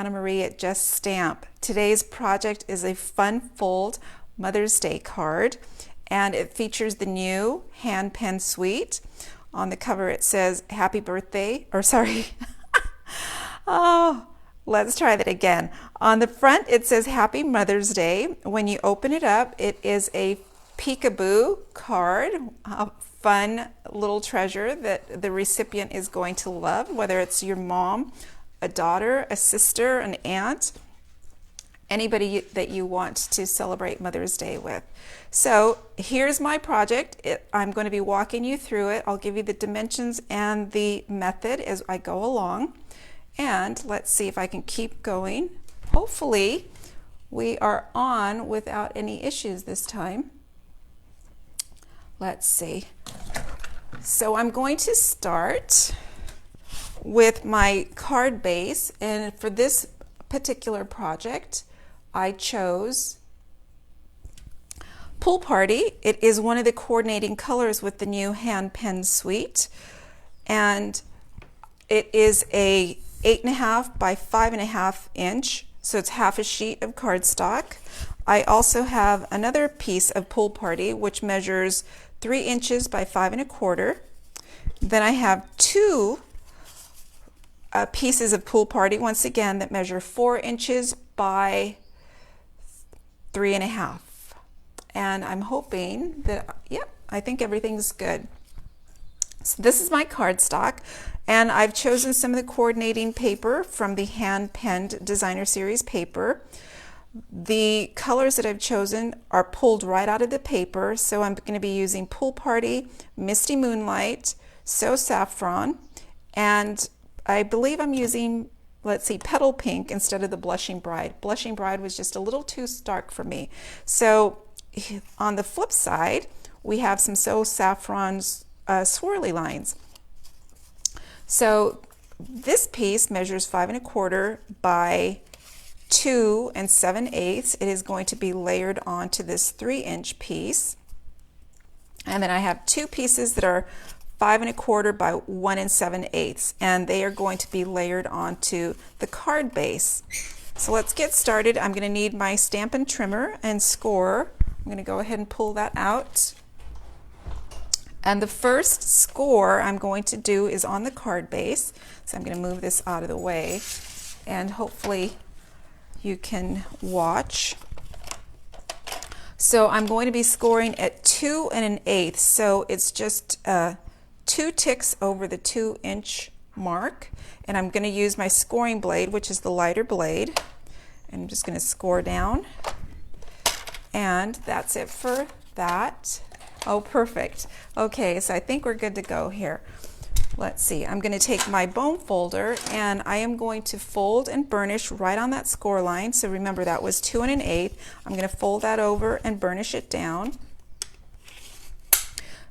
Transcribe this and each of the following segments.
Anna Marie at Just Stamp. Today's project is a fun fold Mother's Day card, and it features the new hand pen suite. On the cover it says happy birthday, or sorry, oh, let's try that again. On the front it says Happy Mother's Day. When you open it up, it is a peekaboo card, a fun little treasure that the recipient is going to love, whether it's your mom, a daughter, a sister, an aunt, anybody that you want to celebrate Mother's Day with. So here's my project. I'm going to be walking you through it. I'll give you the dimensions and the method as I go along. And let's see if I can keep going. Hopefully we are on without any issues this time. Let's see. So I'm going to start with my card base, and for this particular project I chose Pool Party. It is one of the coordinating colors with the new hand pen suite, and it is a 8.5 by 5.5 inch, so it's half a sheet of cardstock. I also have another piece of Pool Party which measures 3 inches by 5.25. Then I have two pieces of Pool Party, once again, that measure 4 inches by 3.5. And I'm hoping that, yep, I think everything's good. So this is my cardstock, and I've chosen some of the coordinating paper from the hand-penned designer series paper. The colors that I've chosen are pulled right out of the paper, so I'm going to be using Pool Party, Misty Moonlight, So Saffron, and I believe I'm using, let's see, Petal Pink instead of the Blushing Bride. Blushing Bride was just a little too stark for me. So on the flip side, we have some So Saffron's swirly lines. So this piece measures 5.25 by 2 7/8. It is going to be layered onto this 3-inch piece. And then I have two pieces that are 5.25 by 1 7/8, and they are going to be layered onto the card base. So let's get started. I'm going to need my Stampin' Trimmer and score. I'm going to go ahead and pull that out. And the first score I'm going to do is on the card base. So I'm going to move this out of the way, and hopefully you can watch. So I'm going to be scoring at 2 1/8. So it's just 2 ticks over the 2-inch mark. And I'm going to use my scoring blade, which is the lighter blade. And I'm just going to score down. And that's it for that. Oh, perfect. Okay, so I think we're good to go here. Let's see, I'm going to take my bone folder and I am going to fold and burnish right on that score line. So remember, that was 2 1/8. I'm going to fold that over and burnish it down.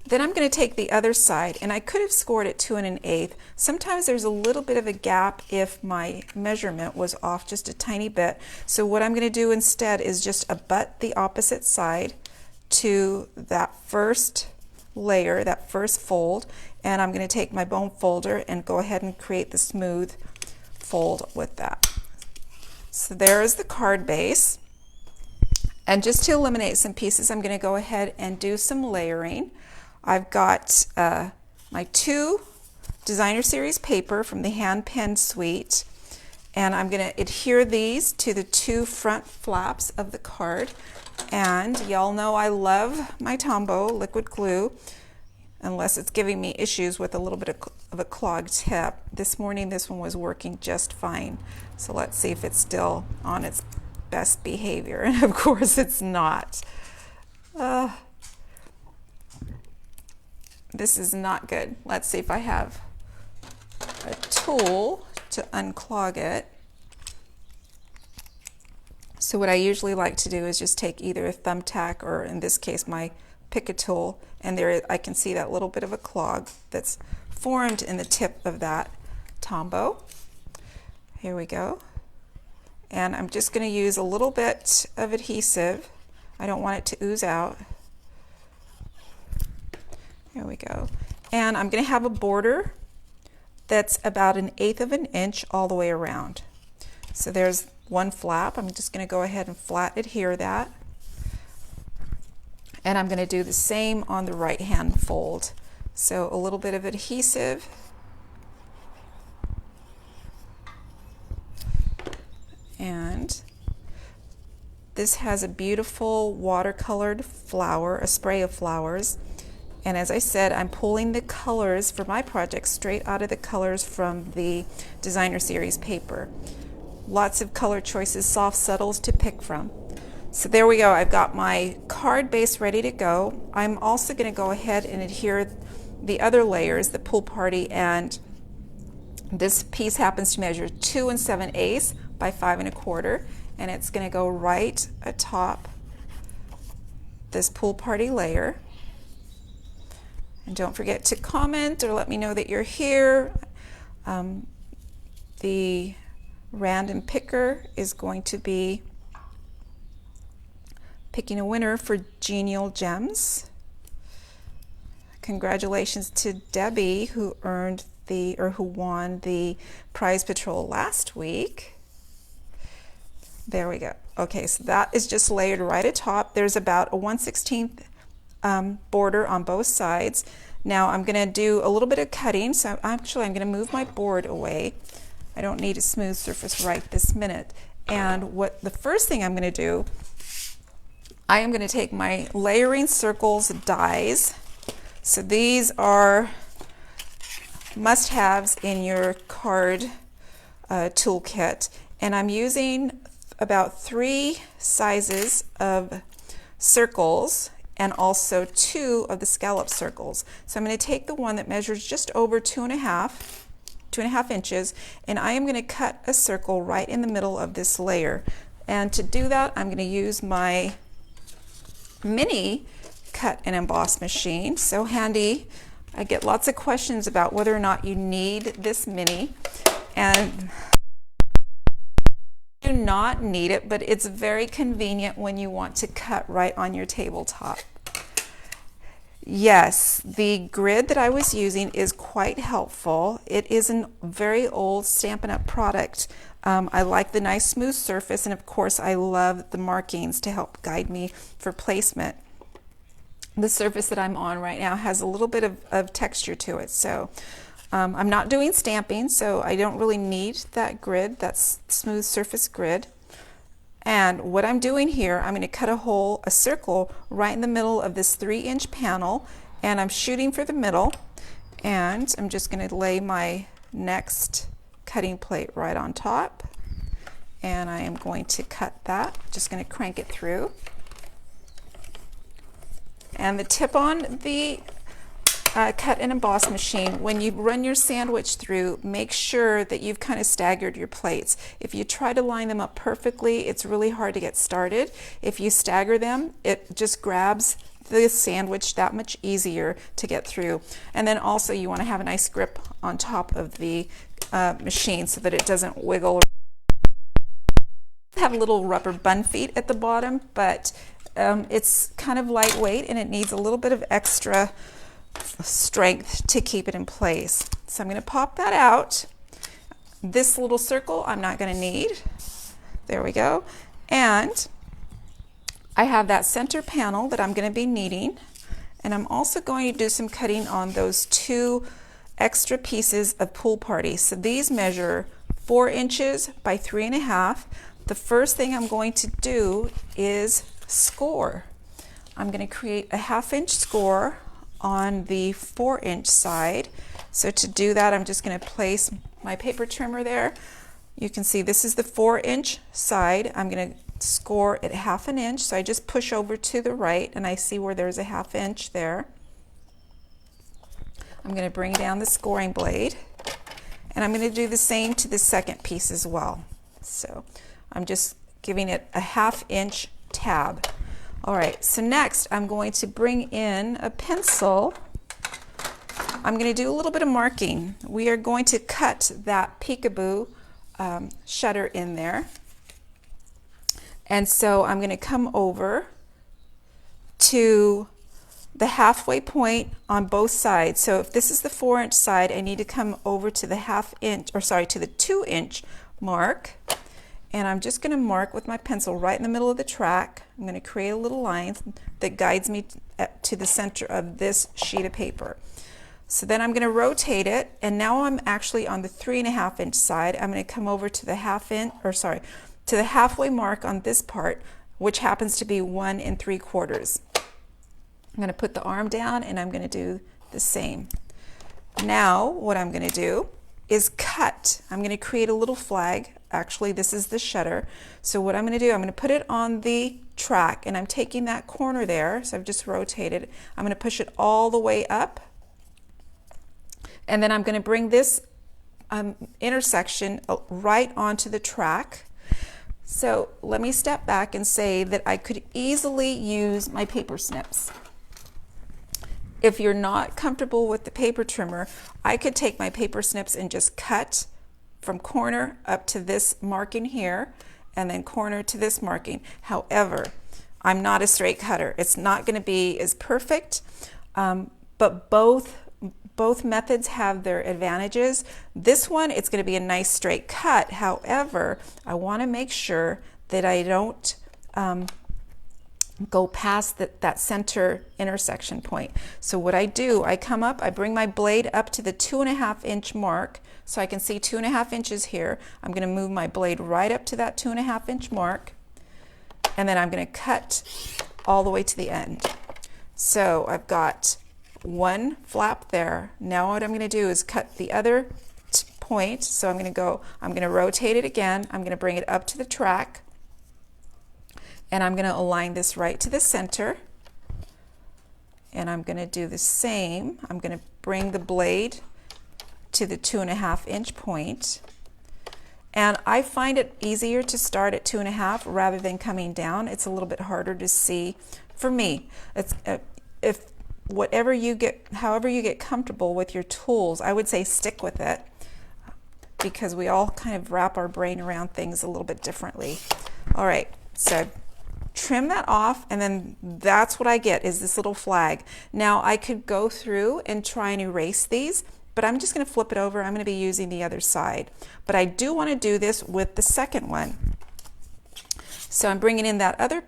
Then I'm going to take the other side, and I could have scored at 2 1/8. Sometimes there's a little bit of a gap if my measurement was off just a tiny bit. So what I'm going to do instead is just abut the opposite side to that first layer, that first fold, and I'm going to take my bone folder and go ahead and create the smooth fold with that. So there is the card base. And just to eliminate some pieces, I'm going to go ahead and do some layering. I've got my 2 designer series paper from the hand pen suite, and I'm going to adhere these to the 2 front flaps of the card. And y'all know I love my Tombow liquid glue, unless it's giving me issues with a little bit of a clogged tip. This morning this one was working just fine. So let's see if it's still on its best behavior. And of course it's not. This is not good. Let's see if I have a tool to unclog it. So what I usually like to do is just take either a thumbtack or, in this case, my Pick-a tool, and there I can see that little bit of a clog that's formed in the tip of that Tombow. Here we go. And I'm just going to use a little bit of adhesive. I don't want it to ooze out. There we go. And I'm going to have a border that's about 1/8 of an inch all the way around. So there's one flap. I'm just going to go ahead and flat adhere that. And I'm going to do the same on the right hand fold. So a little bit of adhesive. And this has a beautiful watercolored flower, a spray of flowers. And as I said, I'm pulling the colors for my project straight out of the colors from the Designer Series paper. Lots of color choices, soft subtles to pick from. So there we go. I've got my card base ready to go. I'm also going to go ahead and adhere the other layers, the Pool Party, and this piece happens to measure 2 7/8 by 5 1/4, and it's going to go right atop this Pool Party layer. And don't forget to comment or let me know that you're here. The random picker is going to be picking a winner for Genial Gems. Congratulations to Debbie, who won the prize patrol last week. There we go. Okay, so that is just layered right atop. There's about a 1/16 border on both sides. Now I'm going to do a little bit of cutting, so I'm going to move my board away. I don't need a smooth surface right this minute. And what the first thing I'm going to do, I am going to take my layering circles dies. So these are must-haves in your card toolkit, and I'm using about 3 sizes of circles and also 2 of the scallop circles. So I'm going to take the one that measures just over 2.5 inches, and I am going to cut a circle right in the middle of this layer. And to do that, I'm going to use my mini cut and emboss machine. So handy. I get lots of questions about whether or not you need this mini, and you do not need it, but it's very convenient when you want to cut right on your tabletop. Yes, the grid that I was using is quite helpful. It is a very old Stampin' Up! Product. I like the nice smooth surface, and of course I love the markings to help guide me for placement. The surface that I'm on right now has a little bit of texture to it, so I'm not doing stamping, so I don't really need that grid, that smooth surface grid. And what I'm doing here, I'm going to cut a circle right in the middle of this 3-inch panel, and I'm shooting for the middle, and I'm just going to lay my next cutting plate right on top, and I am going to cut that. Just going to crank it through. And the tip on the cut and emboss machine, when you run your sandwich through, make sure that you've kind of staggered your plates. If you try to line them up perfectly, it's really hard to get started. If you stagger them, it just grabs the sandwich that much easier to get through. And then also you want to have a nice grip on top of the machine so that it doesn't wiggle. Have little rubber bun feet at the bottom, but it's kind of lightweight and it needs a little bit of extra strength to keep it in place. So I'm going to pop that out. This little circle I'm not going to need. There we go. And I have that center panel that I'm going to be needing, and I'm also going to do some cutting on those 2 extra pieces of Pool Party. So these measure 4 inches by 3.5. The first thing I'm going to do is score. I'm going to create a 1/2 inch score on the 4-inch side. So to do that, I'm just going to place my paper trimmer there. You can see this is the 4-inch side. I'm going to score at 1/2 inch. So I just push over to the right and I see where there's a 1/2 inch there. I'm going to bring down the scoring blade, and I'm going to do the same to the second piece as well. So I'm just giving it a 1/2 inch tab. All right, so next I'm going to bring in a pencil. I'm going to do a little bit of marking. We are going to cut that peekaboo shutter in there. And so I'm going to come over to the halfway point on both sides. So if this is the 4-inch side, I need to come over to the 1/2 inch, or sorry, to the 2-inch mark. and I'm just going to mark with my pencil right in the middle of the track. I'm going to create a little line that guides me to the center of this sheet of paper. So then I'm going to rotate it, and now I'm actually on the 3.5 inch side. I'm going to come over to the to the halfway mark on this part, which happens to be 1 3/4. I'm going to put the arm down, and I'm going to do the same. Now what I'm going to do is cut. I'm going to create a little flag. Actually, this is the shutter. So what I'm going to do, I'm going to put it on the track, and I'm taking that corner there, so I've just rotated. I'm going to push it all the way up, and then I'm going to bring this intersection right onto the track. So let me step back and say that I could easily use my paper snips. If you're not comfortable with the paper trimmer, I could take my paper snips and just cut from corner up to this marking here, and then corner to this marking. However, I'm not a straight cutter. It's not going to be as perfect, but both methods have their advantages. This one, it's going to be a nice straight cut. However, I want to make sure that I don't go past that center intersection point. So what I do, I come up, I bring my blade up to the 2.5 inch mark, so I can see 2.5 inches here. I'm going to move my blade right up to that 2.5 inch mark, and then I'm going to cut all the way to the end. So I've got one flap there. Now what I'm going to do is cut the other point. So I'm going to rotate it again. I'm going to bring it up to the track, and I'm going to align this right to the center, and I'm going to do the same. I'm going to bring the blade to the 2.5 inch point, and I find it easier to start at 2.5 rather than coming down. It's a little bit harder to see for me. It's however you get comfortable with your tools, I would say stick with it, because we all kind of wrap our brain around things a little bit differently. All right, so trim that off, and then that's what I get, is this little flag. Now I could go through and try and erase these, but I'm just going to flip it over. I'm going to be using the other side, but I do want to do this with the second one. So I'm bringing in that other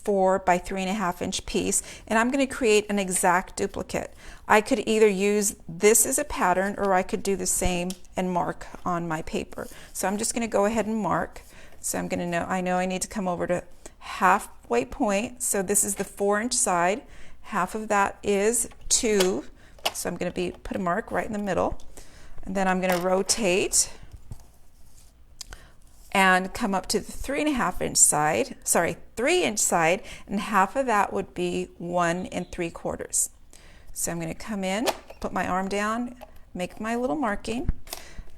4 by 3.5 inch piece, and I'm going to create an exact duplicate. I could either use this as a pattern, or I could do the same and mark on my paper. So I'm just going to go ahead and mark. So I'm going to know I need to come over to halfway point. So this is the 4 inch side. Half of that is 2. So I'm going to put a mark right in the middle, and then I'm going to rotate and come up to the 3.5 inch side, 3 inch side, and half of that would be 1 3/4. So I'm going to come in, put my arm down, make my little marking,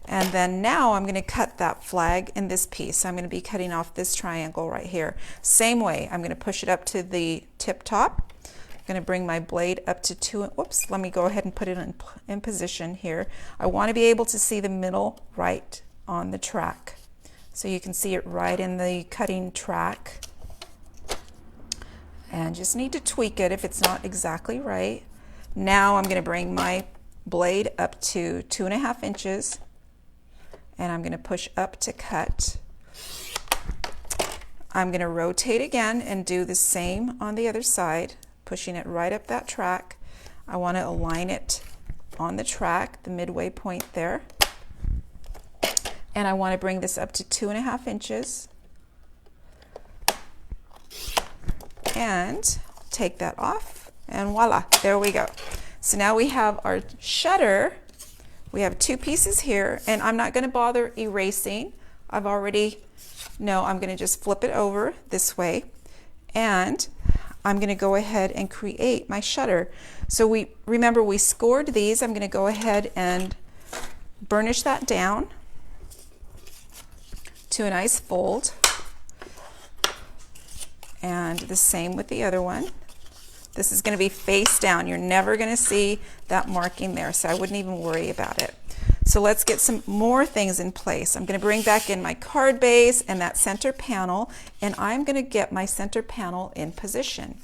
and then now I'm going to cut that flag in this piece. So I'm going to be cutting off this triangle right here. Same way, I'm going to push it up to the tip top. I'm going to bring my blade up to 2. Whoops, let me go ahead and put it in position here. I want to be able to see the middle right on the track. So you can see it right in the cutting track, and just need to tweak it if it's not exactly right. Now I'm going to bring my blade up to 2.5 inches, and I'm going to push up to cut. I'm going to rotate again and do the same on the other side, pushing it right up that track. I want to align it on the track, the midway point there. And I want to bring this up to 2.5 inches, and take that off, and voila, there we go. So now we have our shutter. We have 2 pieces here, and I'm not going to bother erasing. I'm going to just flip it over this way, and I'm going to go ahead and create my shutter. So remember we scored these. I'm going to go ahead and burnish that down to a nice fold, and the same with the other one. This is going to be face down. You're never going to see that marking there, so I wouldn't even worry about it. So let's get some more things in place. I'm going to bring back in my card base and that center panel, and I'm going to get my center panel in position.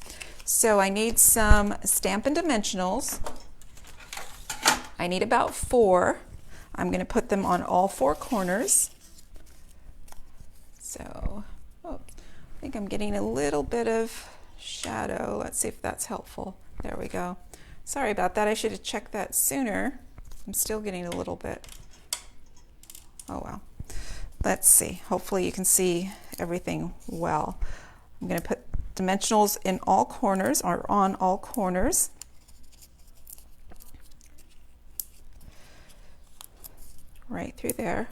So I need some Stampin' Dimensionals. I need about 4. I'm going to put them on all 4 corners. So, oh, I think I'm getting a little bit of shadow. Let's see if that's helpful. There we go. Sorry about that. I should have checked that sooner. I'm still getting a little bit. Oh well. Let's see. Hopefully you can see everything well. I'm going to put dimensionals in all corners, or on all corners. Right through there.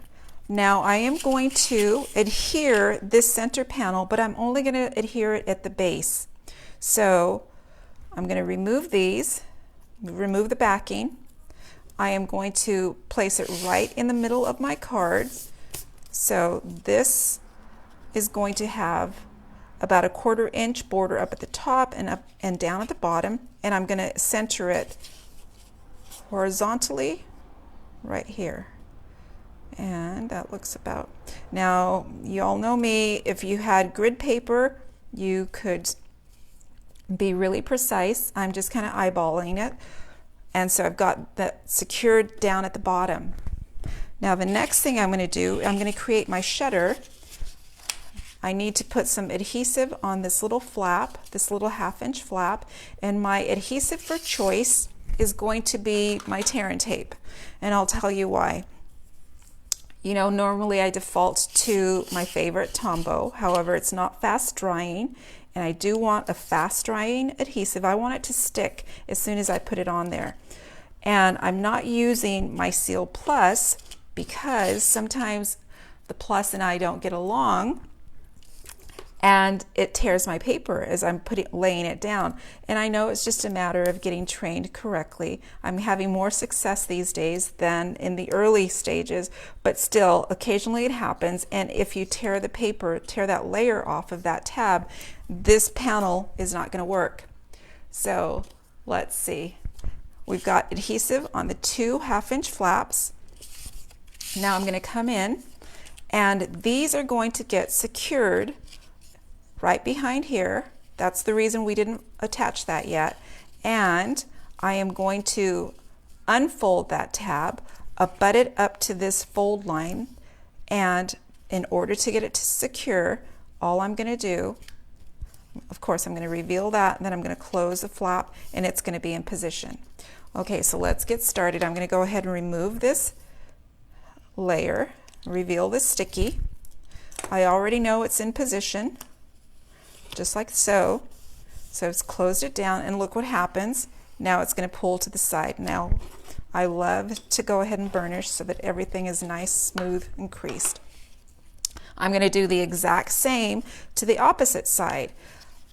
Now I am going to adhere this center panel, but I'm only going to adhere it at the base. So I'm going to remove these, remove the backing. I am going to place it right in the middle of my card. So this is going to have about a 1/4 inch border up at the top and up and down at the bottom, and I'm going to center it horizontally right here. And that looks about. Now you all know me, if you had grid paper you could be really precise. I'm just kind of eyeballing it, and so I've got that secured down at the bottom. Now the next thing I'm going to do, I'm going to create my shutter. I need to put some adhesive on this little flap, this little 1/2 inch flap, and my adhesive for choice is going to be my tear and tape, and I'll tell you why. You know, normally I default to my favorite Tombow, however it's not fast drying, and I do want a fast drying adhesive. I want it to stick as soon as I put it on there. And I'm not using my Seal Plus because sometimes the Plus and I don't get along, and it tears my paper as I'm laying it down. And I know it's just a matter of getting trained correctly. I'm having more success these days than in the early stages, but still occasionally it happens. And if you tear the paper, tear that layer off of that tab, this panel is not going to work. So let's see. We've got adhesive on the 2 1/2 inch flaps. Now I'm going to come in, and these are going to get secured right behind here. That's the reason we didn't attach that yet. And I am going to unfold that tab, butt it up to this fold line, and in order to get it to secure, all I'm going to do, of course I'm going to reveal that, and then I'm going to close the flap, and it's going to be in position. Okay, so let's get started. I'm going to go ahead and remove this layer, reveal this sticky. I already know it's in position, just like so. So it's closed it down, and look what happens. Now it's going to pull to the side. Now I love to go ahead and burnish so that everything is nice, smooth, and creased. I'm going to do the exact same to the opposite side.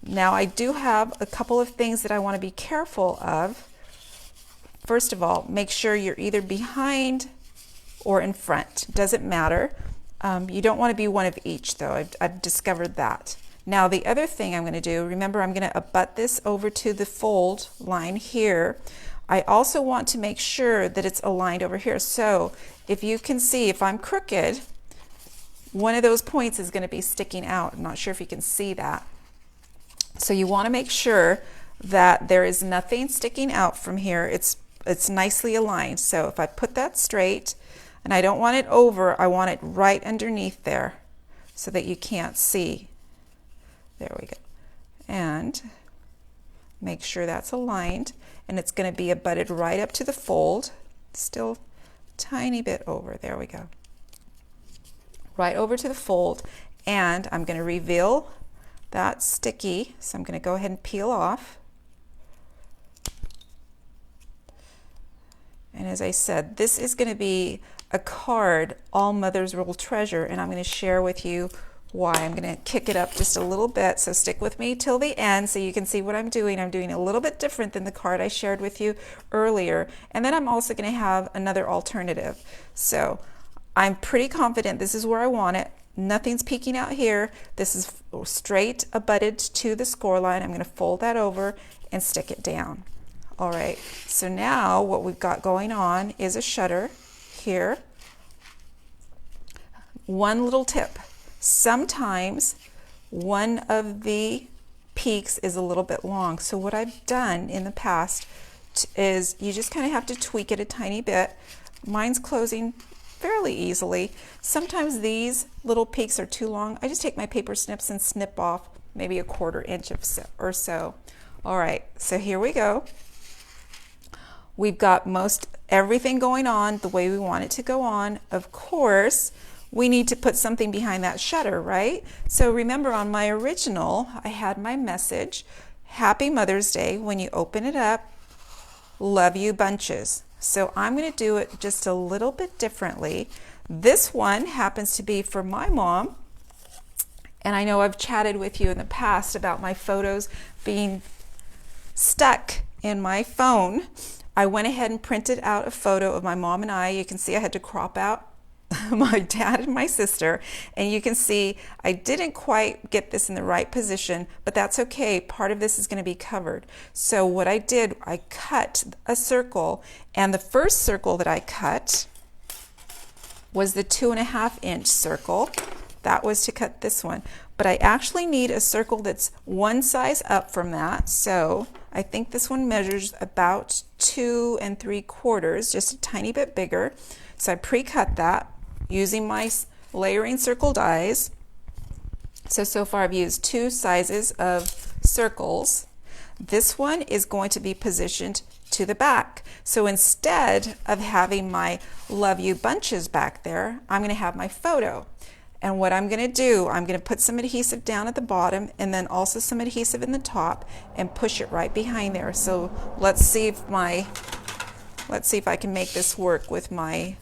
Now I do have a couple of things that I want to be careful of. First of all, make sure you're either behind or in front. Doesn't matter. You don't want to be one of each though. I've discovered that. Now the other thing I'm going to do, remember I'm going to abut this over to the fold line here. I also want to make sure that it's aligned over here. So if you can see, if I'm crooked, one of those points is going to be sticking out. I'm not sure if you can see that. So you want to make sure that there is nothing sticking out from here. It's nicely aligned. So if I put that straight, and I don't want it over, I want it right underneath there so that you can't see. There we go. And make sure that's aligned, and it's going to be abutted right up to the fold. Still a tiny bit over. There we go. Right over to the fold, and I'm going to reveal that sticky. So I'm going to go ahead and peel off. And as I said, this is going to be a card all mothers will treasure, and I'm going to share with you why. I'm going to kick it up just a little bit, so stick with me till the end so you can see what I'm doing. I'm doing a little bit different than the card I shared with you earlier, and then I'm also going to have another alternative. So I'm pretty confident this is where I want it. Nothing's peeking out here. This is straight abutted to the score line. I'm going to fold that over and stick it down. All right, so now what we've got going on is a shutter here. One little tip. Sometimes one of the peaks is a little bit long. So what I've done in the past is you just kind of have to tweak it a tiny bit. Mine's closing fairly easily. Sometimes these little peaks are too long. I just take my paper snips and snip off maybe a 1/4 inch or so. All right, so here we go. We've got most everything going on the way we want it to go on. Of course, we need to put something behind that shutter, right? So remember, on my original, I had my message, Happy Mother's Day. When you open it up, love you bunches. So I'm going to do it just a little bit differently. This one happens to be for my mom. And I know I've chatted with you in the past about my photos being stuck in my phone. I went ahead and printed out a photo of my mom and I. You can see I had to crop out my dad and my sister, and you can see I didn't quite get this in the right position, but that's okay. Part of this is going to be covered. So what I did, I cut a circle, and the first circle that I cut was the 2.5 inch circle. That was to cut this one, but I actually need a circle that's one size up from that. So I think this one measures about 2 3/4, just a tiny bit bigger. So I pre-cut that using my layering circle dies. So far I've used 2 sizes of circles. This one is going to be positioned to the back. So instead of having my love you bunches back there, I'm going to have my photo. And what I'm going to do, I'm going to put some adhesive down at the bottom and then also some adhesive in the top and push it right behind there. So let's see if I can make this work with my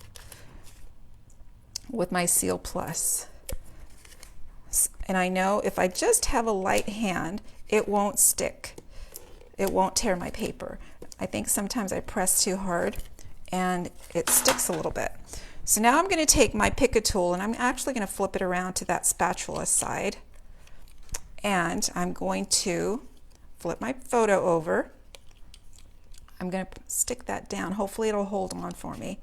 Seal Plus. And I know if I just have a light hand, it won't stick. It won't tear my paper. I think sometimes I press too hard and it sticks a little bit. So now I'm going to take my Pick a tool and I'm actually going to flip it around to that spatula side. And I'm going to flip my photo over. I'm going to stick that down. Hopefully it'll hold on for me.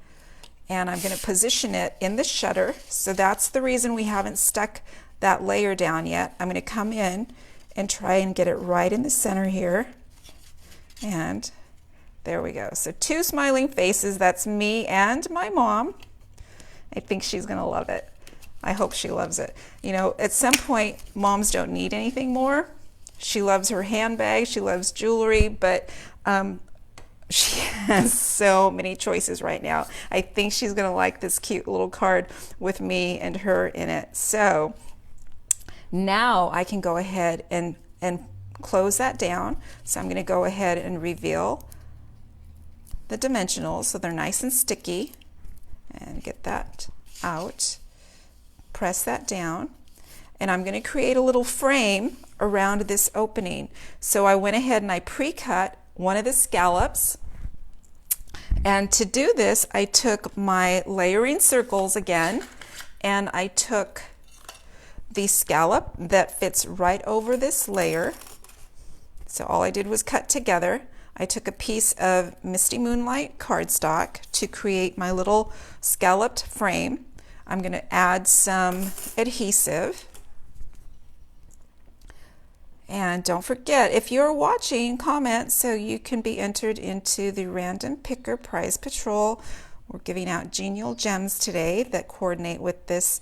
And I'm going to position it in the shutter. So that's the reason we haven't stuck that layer down yet. I'm going to come in and try and get it right in the center here. And there we go. So 2 smiling faces. That's me and my mom. I think she's going to love it. I hope she loves it. You know, at some point, moms don't need anything more. She loves her handbag. She loves jewelry, but she has so many choices right now. I think she's going to like this cute little card with me and her in it. So now I can go ahead and close that down. So I'm going to go ahead and reveal the dimensionals so they're nice and sticky. And get that out, press that down, and I'm going to create a little frame around this opening. So I went ahead and I pre-cut one of the scallops, and to do this I took my layering circles again and I took the scallop that fits right over this layer. So all I did was cut together. I took a piece of Misty Moonlight cardstock to create my little scalloped frame. I'm going to add some adhesive. And don't forget, if you're watching, comment so you can be entered into the Random Picker Prize Patrol. We're giving out genial gems today that coordinate with this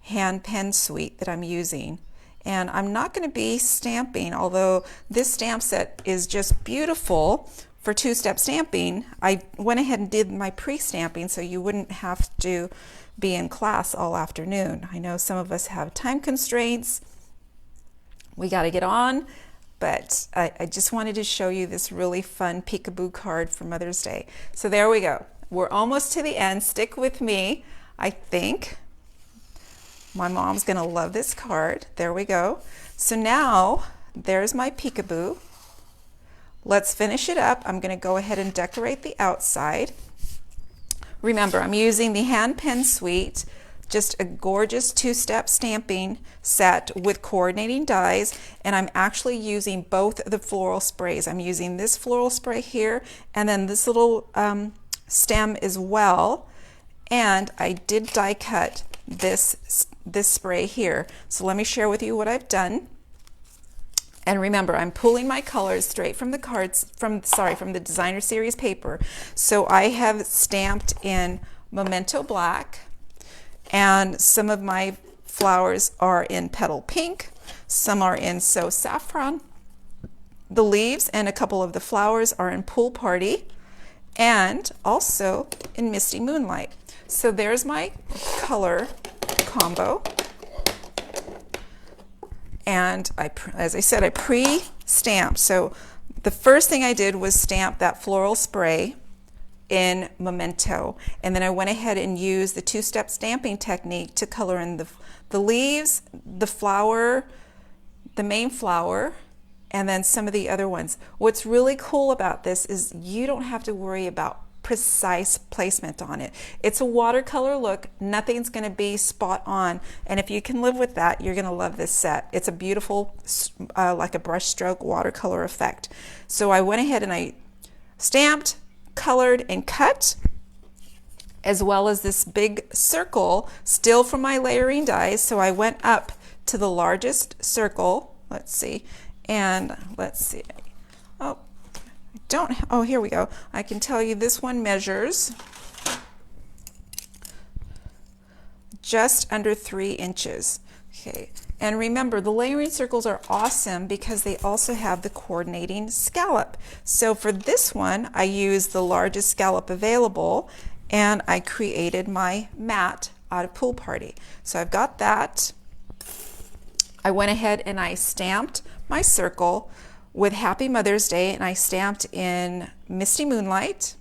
hand pen suite that I'm using. And I'm not going to be stamping, although this stamp set is just beautiful for 2-step stamping. I went ahead and did my pre-stamping so you wouldn't have to be in class all afternoon. I know some of us have time constraints. We got to get on, but I just wanted to show you this really fun peekaboo card for Mother's Day. So there we go. We're almost to the end. Stick with me, I think. My mom's going to love this card. There we go. So now, there's my peekaboo. Let's finish it up. I'm going to go ahead and decorate the outside. Remember, I'm using the hand pen suite, just a gorgeous 2-step stamping set with coordinating dies, and I'm actually using both the floral sprays. I'm using this floral spray here, and then this little stem as well, and I did die cut this spray here. So let me share with you what I've done. And remember, I'm pulling my colors straight from the cards, from the designer series paper. So I have stamped in Memento Black, And some of my flowers are in petal pink, some are in so saffron. The leaves and a couple of the flowers are in pool party and also in misty moonlight. So there's my color combo. And as I said, I pre-stamped. So the first thing I did was stamp that floral spray in Memento, and then I went ahead and used the two-step stamping technique to color in the leaves, the flower, the main flower, and then some of the other ones. What's really cool about this is you don't have to worry about precise placement on it. It's a watercolor look. Nothing's going to be spot on, and if you can live with that, you're going to love this set. It's a beautiful, like a brush stroke watercolor effect. So I went ahead and I stamped, colored, and cut, as well as this big circle still from my layering dies. So I went up to the largest circle. Let's see. And let's see. Oh, oh, here we go. I can tell you this one measures just under 3 inches. Okay. And remember, the layering circles are awesome because they also have the coordinating scallop. So for this one, I used the largest scallop available, and I created my mat out of Pool Party. So I've got that. I went ahead and I stamped my circle with Happy Mother's Day, and I stamped in Misty Moonlight.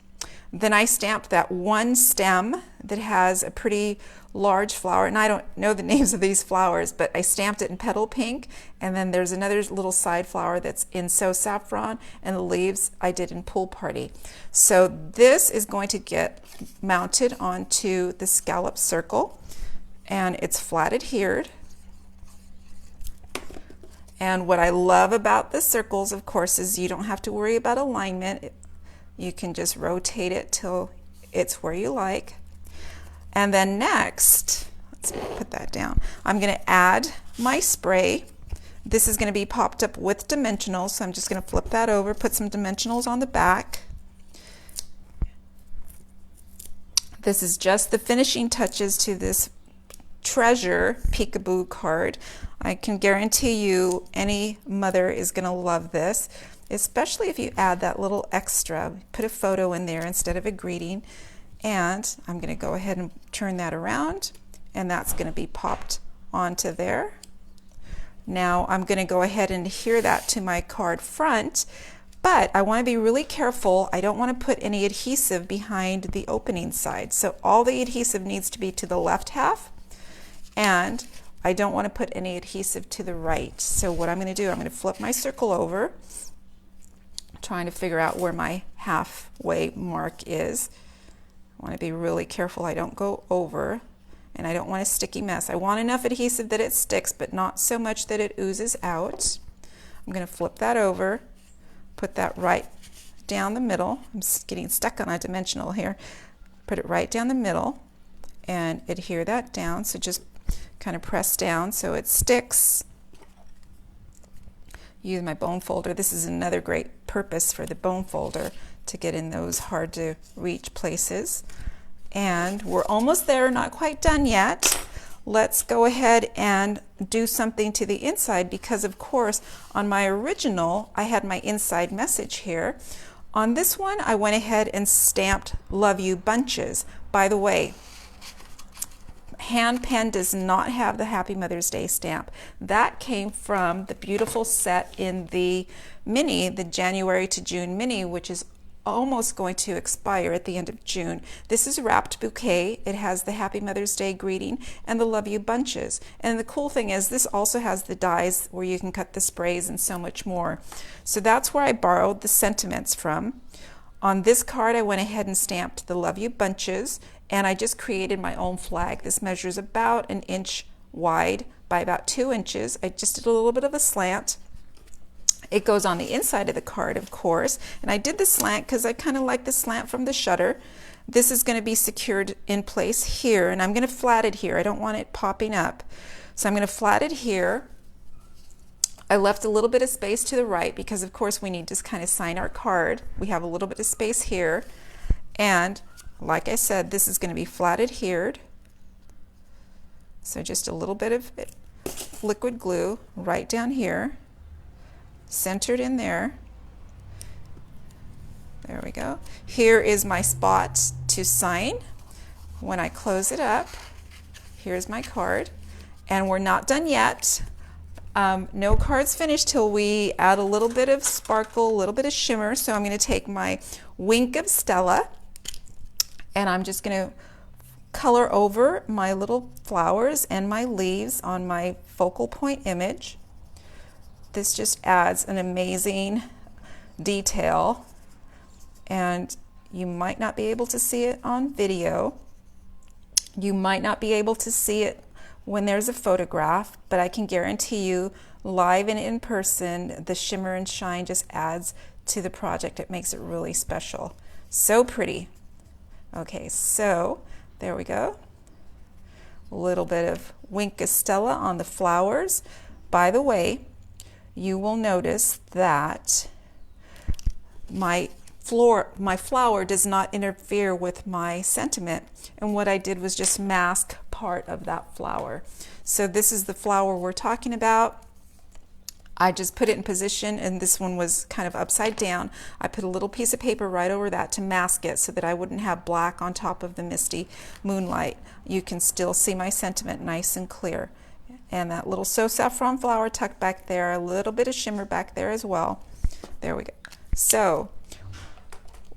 Then I stamped that one stem that has a pretty large flower, and I don't know the names of these flowers, but I stamped it in petal pink, and then there's another little side flower that's in so saffron, and the leaves I did in Pool Party. So this is going to get mounted onto the scallop circle, and it's flat adhered. And what I love about the circles, of course, is you don't have to worry about alignment. You can just rotate it till it's where you like. And then next, let's put that down. I'm going to add my spray. This is going to be popped up with dimensionals, so I'm just going to flip that over, put some dimensionals on the back. This is just the finishing touches to this treasure peekaboo card. I can guarantee you any mother is going to love this, especially if you add that little extra. Put a photo in there instead of a greeting. And I'm going to go ahead and turn that around, and that's going to be popped onto there. Now I'm going to go ahead and adhere that to my card front, but I want to be really careful. I don't want to put any adhesive behind the opening side. So all the adhesive needs to be to the left half, and I don't want to put any adhesive to the right. So what I'm going to do, I'm going to flip my circle over, trying to figure out where my halfway mark is. I want to be really careful I don't go over, and I don't want a sticky mess. I want enough adhesive that it sticks, but not so much that it oozes out. I'm going to flip that over, put that right down the middle. I'm getting stuck on a dimensional here. Put it right down the middle and adhere that down. So just kind of press down so it sticks. Use my bone folder. This is another great purpose for the bone folder, to get in those hard to reach places. And we're almost there, not quite done yet. Let's go ahead and do something to the inside, because of course on my original I had my inside message here. On this one I went ahead and stamped Love You Bunches. By the way, hand pen does not have the Happy Mother's Day stamp. That came from the beautiful set in the mini, the January to June mini, which is almost going to expire at the end of June. This is wrapped bouquet. It has the Happy Mother's Day greeting and the Love You Bunches. And the cool thing is this also has the dies where you can cut the sprays and so much more. So that's where I borrowed the sentiments from. On this card I went ahead and stamped the Love You Bunches, and I just created my own flag. This measures about 1 inch wide by about 2 inches. I just did a little bit of a slant. It goes on the inside of the card, of course, and I did the slant because I kind of like the slant from the shutter. This is going to be secured in place here, and I'm going to flat it here. I don't want it popping up, so I'm going to flat it here. I left a little bit of space to the right because of course we need to kind of sign our card. We have a little bit of space here, and like I said, this is going to be flat adhered. So just a little bit of liquid glue right down here, centered in there. There we go. Here is my spot to sign. When I close it up, here's my card. And we're not done yet. No card's finished till we add a little bit of sparkle, a little bit of shimmer. So I'm going to take my Wink of Stella and I'm just going to color over my little flowers and my leaves on my focal point image. This just adds an amazing detail, and you might not be able to see it on video. You might not be able to see it when there's a photograph, but I can guarantee you live and in person, the shimmer and shine just adds to the project. It makes it really special. So pretty. Okay, so there we go. A little bit of Wink of Stella on the flowers. By the way, you will notice that my flower does not interfere with my sentiment, and what I did was just mask part of that flower. So this is the flower we're talking about. I just put it in position, and this one was kind of upside down. I put a little piece of paper right over that to mask it so that I wouldn't have black on top of the misty moonlight. You can still see my sentiment nice and clear. And that little So Saffron flower tucked back there, a little bit of shimmer back there as well. There we go. So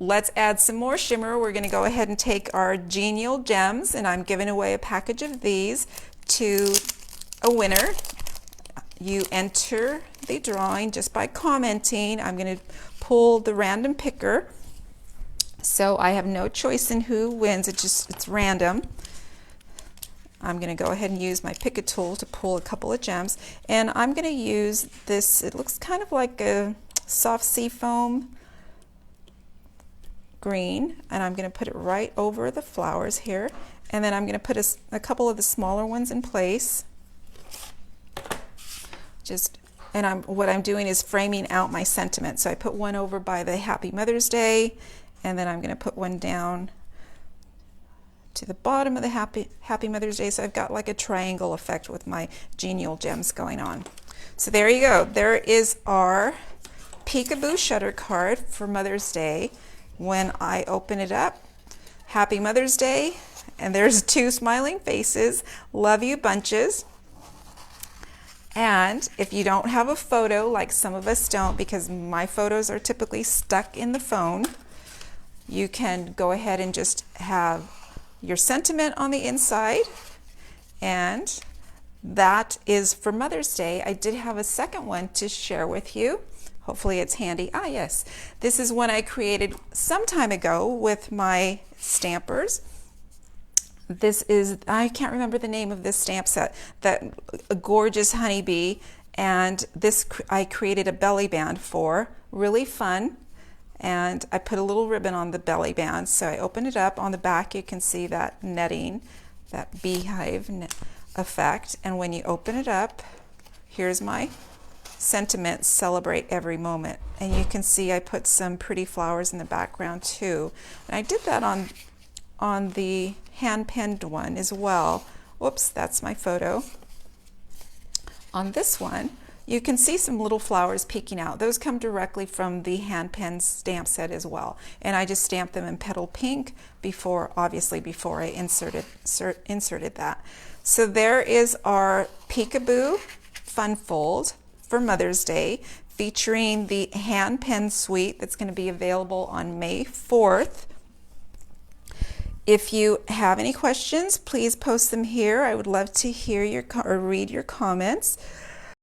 let's add some more shimmer. We're going to go ahead and take our Genial Gems, and I'm giving away a package of these to a winner. You enter the drawing just by commenting. I'm going to pull the random picker, so I have no choice in who wins. It's random. I'm going to go ahead and use my pick a tool to pull a couple of gems, and I'm going to use this. It looks kind of like a soft sea foam green, and I'm going to put it right over the flowers here, and then I'm going to put a couple of the smaller ones in place. What I'm doing is framing out my sentiment. So I put one over by the Happy Mother's Day, and then I'm going to put one down to the bottom of the Happy Mother's Day. So I've got like a triangle effect with my Genial Gems going on. So there you go. There is our Peekaboo Shutter card for Mother's Day. When I open it up, Happy Mother's Day, and there's 2 smiling faces. Love you bunches. And if you don't have a photo, like some of us don't, because my photos are typically stuck in the phone, you can go ahead and just have your sentiment on the inside, and that is for Mother's Day. I did have a second one to share with you. Hopefully it's handy. Ah, yes. This is one I created some time ago with my stampers. This is, I can't remember the name of this stamp set, that a gorgeous honeybee, and this I created a belly band for. Really fun. And I put a little ribbon on the belly band. So I open it up. On the back you can see that netting, that beehive effect. And when you open it up, here's my sentiment, Celebrate Every Moment. And you can see I put some pretty flowers in the background too. And I did that on the hand-penned one as well. Whoops, that's my photo. On this one, you can see some little flowers peeking out. Those come directly from the hand-penned stamp set as well. And I just stamped them in petal pink obviously before I inserted that. So there is our Peekaboo Fun Fold for Mother's Day, featuring the hand-penned suite that's going to be available on May 4th. If you have any questions, please post them here. I would love to hear or read your comments.